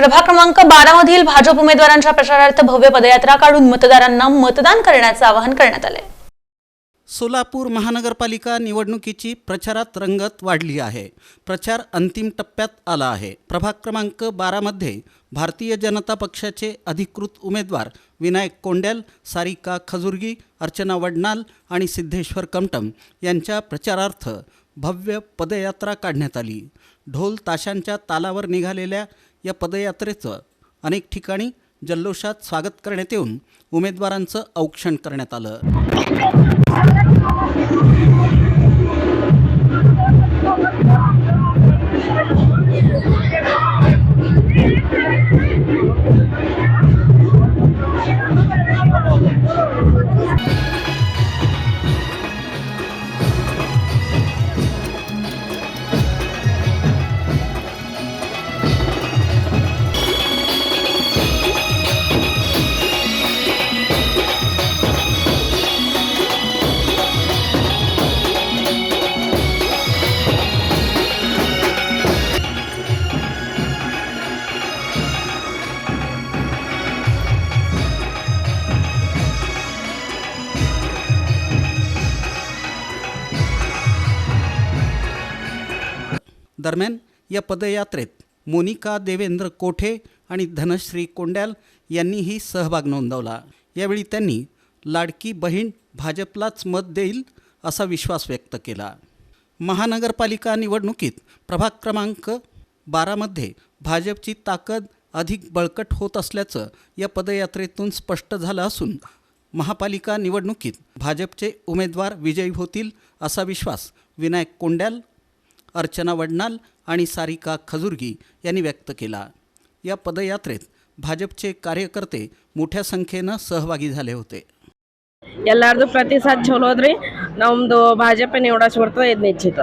प्रभाग क्रमांक 12 मधील भाजप उमेदवारांच्या प्रचारार्थ भव्य पदयात्रा काढून मतदारांना मतदान करण्याचे आवाहन करण्यात आले। सोलापूर महानगरपालिका निवडणुकीची प्रचारात रंगत वाढली आहे। प्रचार अंतिम टप्प्यात आला आहे। प्रभाग क्रमांक 12 मध्ये भारतीय जनता पक्षाचे अधिकृत उमेदवार विनायक कोंड्याल, सारिका खजुर्गी, अर्चना वडनाल आणि सिद्धेश्वर कमटम यांच्या प्रचारार्थ भव्य पदयात्रा काढण्यात आली। ढोल ताशांच्या तालावर निघालेल्या या पदयात्रेचं अनेक ठिकाणी जल्लोषात स्वागत करण्यात येऊन उमेदवारांचं औक्षण करण्यात आलं। दरम्यान या पदयात्रेत मोनिका देवेंद्र कोठे आणि धनश्री कोंड्याल यांनीही सहभाग नोंदवला। यावेळी त्यांनी लाडकी बहीण भाजपलाच मत देईल असा विश्वास व्यक्त केला। महानगरपालिका निवडणुकीत प्रभाग क्रमांक 12 मध्ये भाजपची ताकद अधिक बळकट होत असल्याचं या पदयात्रेतून स्पष्ट झालं असून महापालिका निवडणुकीत भाजपचे उमेदवार विजयी होतील असा विश्वास विनायक कोंड्याल, अर्चना वडनाल आणि सारिका खजुर्गी यांनी व्यक्त केला। या पदयात्रेत भाजपचे कार्यकर्ते मोठ्या संख्येने सहभागी झाले होते। ಎಲ್ಲರದು ಪ್ರತಿಸಾದ ಚಲೋ ಅದ್ರಿ ನಮ್ದು ಭಾಜಪ ನೋಡಾಸ್ ಬರ್ತದೆ ಇದು ನಿಶ್ಚಿತ।